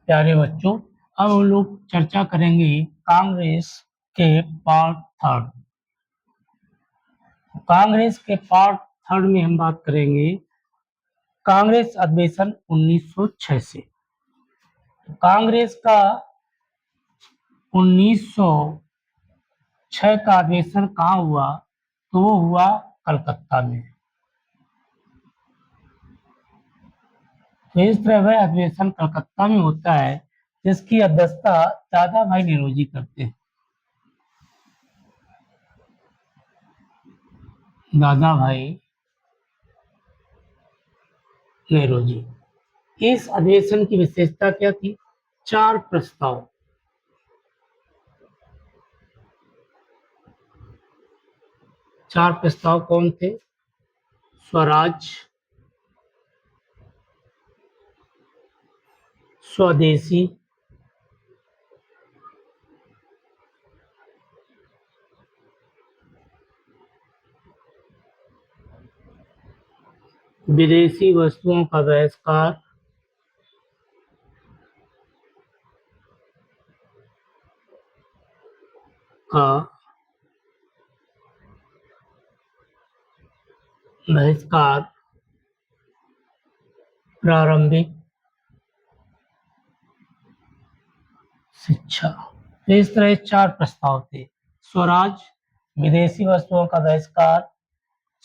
प्यारे बच्चों, अब हम लोग चर्चा करेंगे कांग्रेस के पार्ट थर्ड। कांग्रेस के पार्ट थर्ड में हम बात करेंगे कांग्रेस अधिवेशन 1906 से। कांग्रेस का 1906 का अधिवेशन कहाँ हुआ? तो वो हुआ कलकत्ता में। तो इस तरह वह अधिवेशन कलकत्ता में होता है, जिसकी अध्यक्षता दादा भाई नौरोजी करते हैं। दादा भाई नौरोजी। इस अधिवेशन की विशेषता क्या थी? 4 प्रस्ताव। 4 प्रस्ताव कौन थे? स्वराज, स्वदेशी, विदेशी वस्तुओं का बहिष्कार, का बहिष्कार, प्रारंभिक शिक्षा। तो इस तरह 4 प्रस्ताव थे। स्वराज, विदेशी वस्तुओं का बहिष्कार,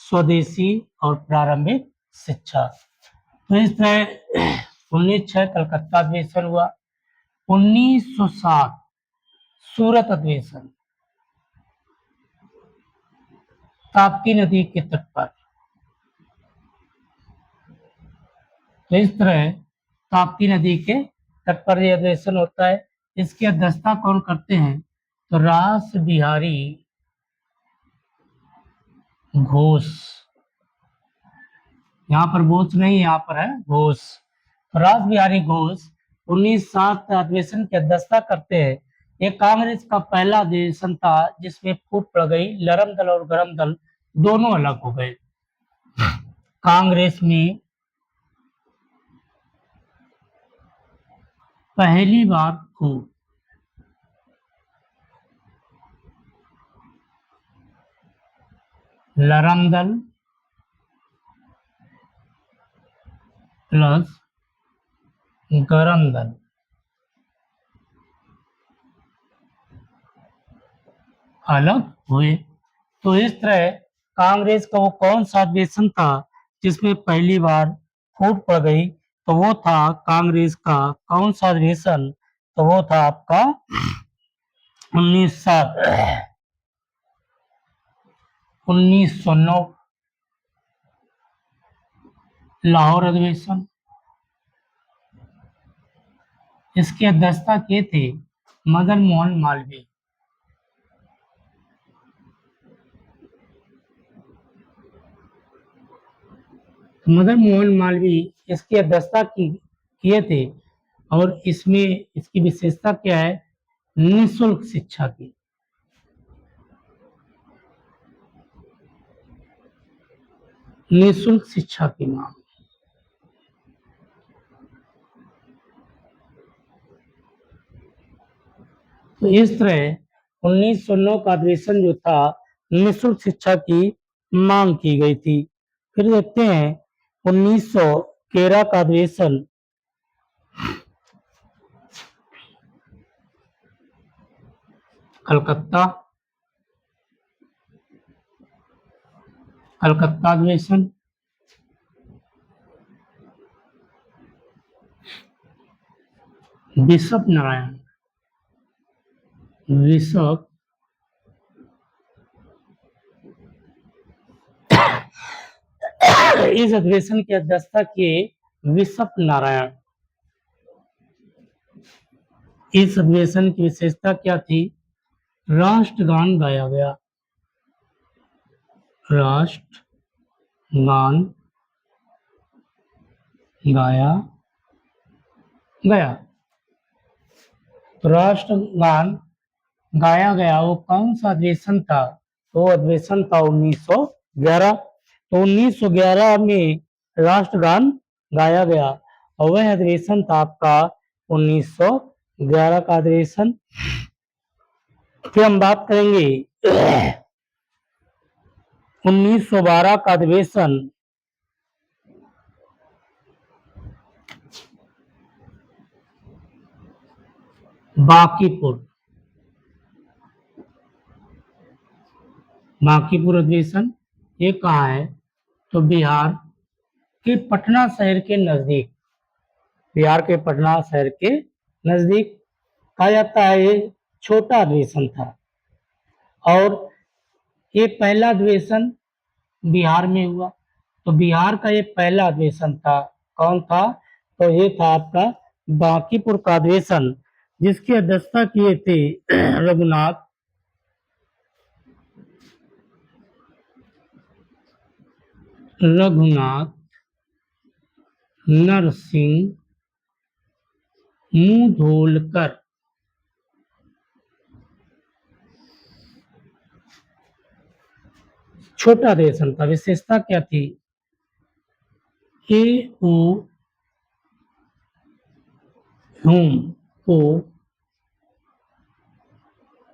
स्वदेशी और प्रारंभिक शिक्षा। तो इस तरह 1906 कलकत्ता अधिवेशन हुआ। 1907 सूरत अधिवेशन, ताप्ती नदी के तट पर। तो इस तरह ताप्ती नदी के तट पर यह अधिवेशन होता है। इसकी अध्यक्षता कौन करते हैं? तो रास बिहारी घोष। यहाँ पर बोस नहीं, यहाँ पर है घोष। रास बिहारी घोष 1907 अधिवेशन की अध्यक्षता करते हैं। ये कांग्रेस का पहला अधिवेशन था जिसमें फूट पड़ गई, नरम दल और गरम दल दोनों अलग हो गए। कांग्रेस में पहली बार फूट, नरम दल प्लस गरम दल अलग हुए। तो इस तरह कांग्रेस का वो कौन सा अधिवेशन था जिसमें पहली बार फूट पड़ गई? तो वो था कांग्रेस का कौन सा अधिवेशन? तो वो था आपका 1909 लाहौर अधिवेशन। इसकी अध्यक्षता किए थे मदन मोहन मालवीय। मदन मोहन मालवीय इसकी अध्यक्षता किए थे। और इसमें इसकी विशेषता क्या है? निःशुल्क शिक्षा की। निःशुल्क शिक्षा की मांग। तो इस तरह 1909 का अधिवेशन जो था, निःशुल्क शिक्षा की मांग की गई थी। फिर देखते हैं 1913 का अधिवेशन। कलकत्ता, कलकत्ता अधिवेशन। बिशप नारायण, बिशप इस अधिवेशन की अध्यक्षता किए बिशप नारायण। इस अधिवेशन की विशेषता क्या थी? राष्ट्रगान गाया गया। राष्ट्रगान गाया गया। तो राष्ट्रगान गाया गया वो कौन सा अधिवेशन था? तो अधिवेशन था 1911। तो 1911 में राष्ट्रगान गाया गया। और वह अधिवेशन था आपका 1911 का अधिवेशन। फिर हम बात करेंगे 1912 का अधिवेशन। बांकीपुर बांकीपुर अधिवेशन ये कहाँ है? तो बिहार के पटना शहर के नजदीक, बिहार के पटना शहर के नजदीक कहा जाता है। ये छोटा अधिवेशन था और ये पहला अधिवेशन बिहार में हुआ। तो बिहार का ये पहला अधिवेशन था। कौन था? तो ये था आपका बांकीपुर का अधिवेशन, जिसकी अध्यक्षता किए थे रघुनाथ नरसिंह मुधोलकर। छोटा अधिवेशन था। विशेषता क्या थी? ए.ओ. ह्यूम को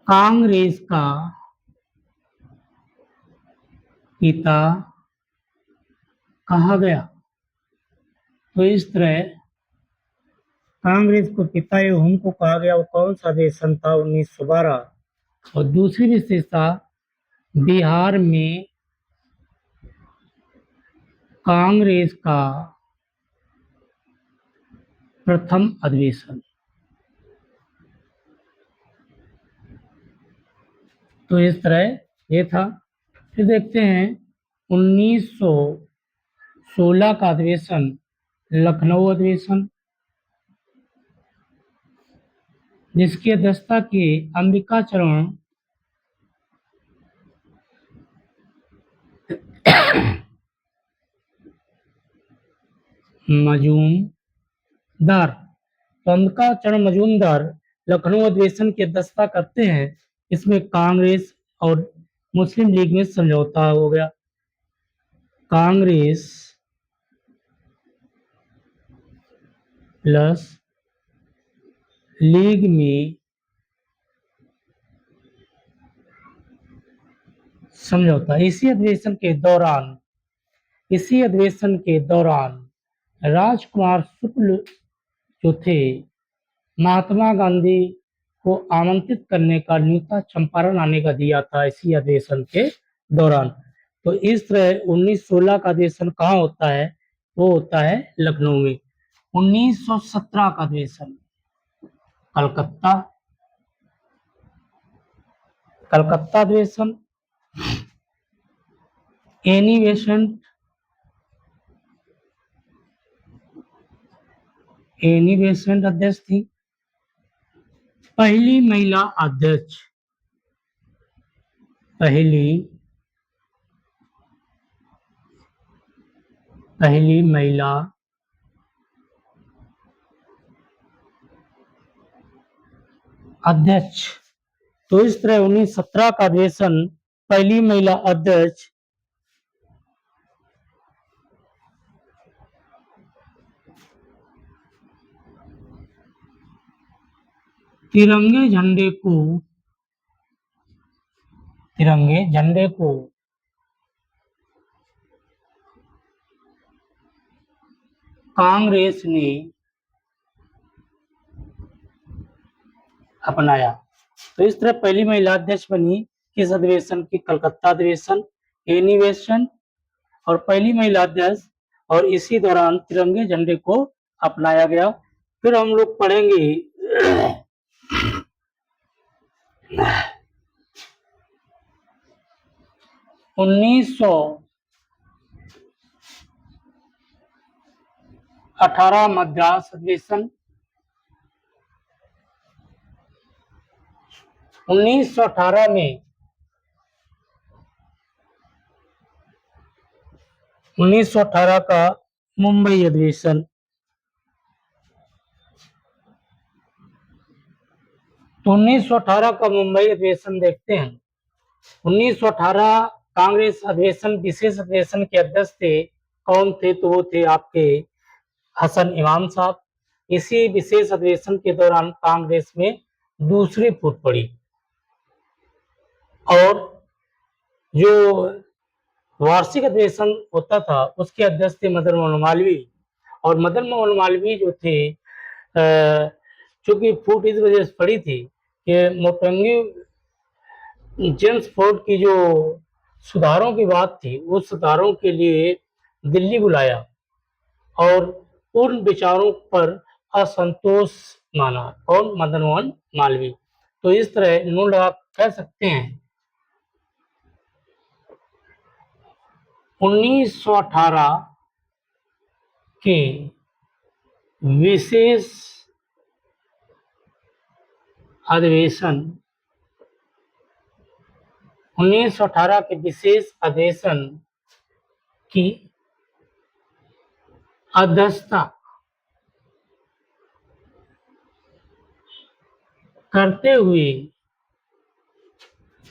कांग्रेस का पिता कहा गया। तो इस तरह कांग्रेस को पिता ह्यूम को कहा गया। वो कौन सा अधिवेशन था? 1912। और दूसरी विशेषता, बिहार में कांग्रेस का प्रथम अधिवेशन। तो इस तरह ये था। फिर देखते हैं 1916 का अधिवेशन, लखनऊ अधिवेशन, जिसकी अध्यक्षता की अंबिकाचरण मजूमदार। तो अंबिकाचरण मजूमदार लखनऊ अधिवेशन की अध्यक्षता करते हैं। इसमें कांग्रेस और मुस्लिम लीग में समझौता हो गया। कांग्रेस प्लस लीग में समझौता। इसी अधिवेशन के दौरान राजकुमार शुक्ल जो थे, महात्मा गांधी को आमंत्रित करने का न्योता चंपारण आने का दिया था इसी अधिवेशन के दौरान। तो इस तरह 1916 का अधिवेशन कहाँ होता है? वो होता है लखनऊ में। 1917 का अधिवेशन कलकत्ता अधिवेशन। एनी बेसेंट अध्यक्ष थी। पहली महिला अध्यक्ष तो इस तरह 1917 का अधिवेशन, पहली महिला अध्यक्ष तिरंगे झंडे को कांग्रेस ने अपनाया। तो इस तरह पहली महिला अध्यक्ष बनी किस अधिवेशन की? कलकत्ता अधिवेशन, एनिवेशन और पहली महिला अध्यक्ष। और इसी दौरान तिरंगे झंडे को अपनाया गया। फिर हम लोग पढ़ेंगे 1918 मद्रास अधिवेशन। 1918 में 1918 का मुंबई अधिवेशन। तो 1918 का मुंबई अधिवेशन देखते हैं। 1918 कांग्रेस अधिवेशन, विशेष अधिवेशन के अध्यक्ष थे। कौन थे? तो वो थे आपके हसन इमाम साहब। इसी विशेष अधिवेशन के दौरान कांग्रेस में दूसरी फूट पड़ी और जो वार्षिक अधिवेशन होता था उसके अध्यक्ष थे मदन मोहन मालवीय। और मदन मोहन मालवीय जो थे, चूंकि फूट इस वजह से पड़ी थी कि मोटेंगी जेम्स फोर्ड की जो सुधारों की बात थी, उस सुधारों के लिए दिल्ली बुलाया और उन विचारों पर असंतोष माना और मदन मोहन मालवीय। तो इस तरह इन्होंने आप कह सकते हैं 1918 के विशेष अधिवेशन 1918 के विशेष अधिवेशन की अध्यक्षता करते हुए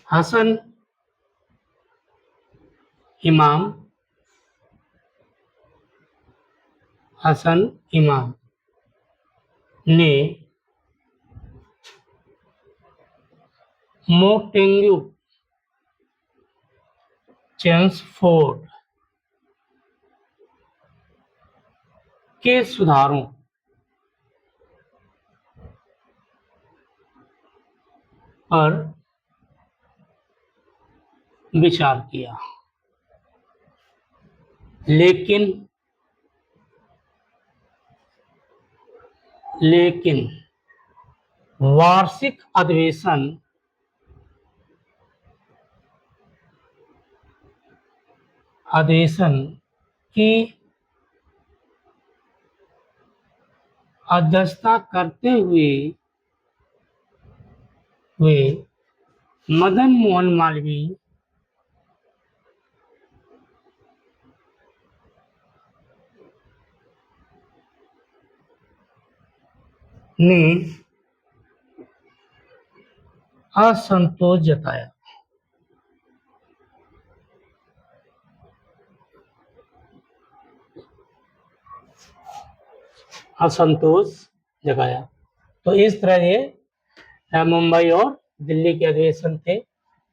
हसन इमाम ने मोटेंगी चेम्सफोर्ड के सुधारों पर विचार किया, लेकिन वार्षिक अधिवेशन की अध्यक्षता करते हुए मदन मोहन मालवीय ने असंतोष जताया। तो इस तरह ये मुंबई और दिल्ली के अधिवेशन थे।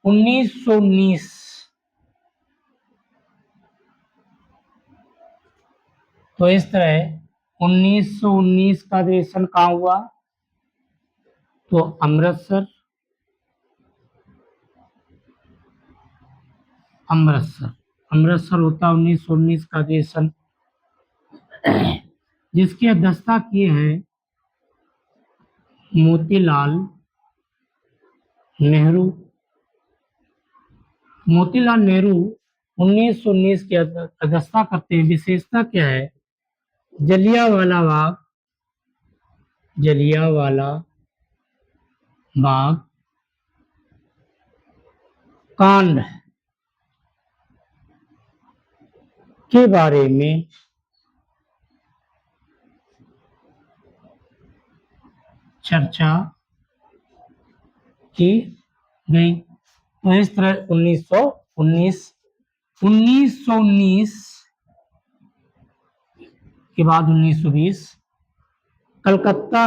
1919 तो इस तरह 1919 का अधिवेशन कहाँ हुआ? तो अमृतसर होता 1919 का अधिवेशन, जिसकी अध्यक्षता किए हैं मोतीलाल नेहरू। 1919 की अध्यक्षता करते हैं। विशेषता क्या है? जलियांवाला बाग कांड के बारे में चर्चा की गई। तो इस तरह 1919 के बाद 1920 कलकत्ता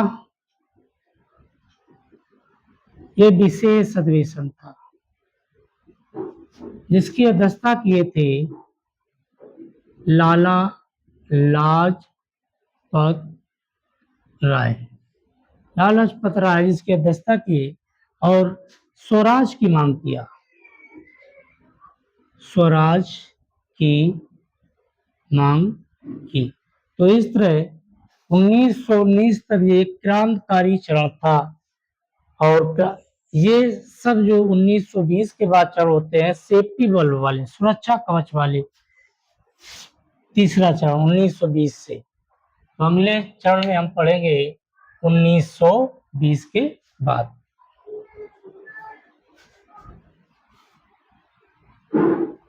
ये विशेष अधिवेशन था, जिसकी अध्यक्षता किए थे लाला लाजपत राय। जिसकी अध्यक्षता की और स्वराज की मांग किया। तो इस तरह 1919 तक ये क्रांतिकारी चरण था। और ये सब जो 1920 के बाद चरण होते हैं सेफ्टी बल्ब वाले, सुरक्षा कवच वाले, तीसरा चरण 1920 से। तो अगले चरण में हम पढ़ेंगे 1920 के बाद।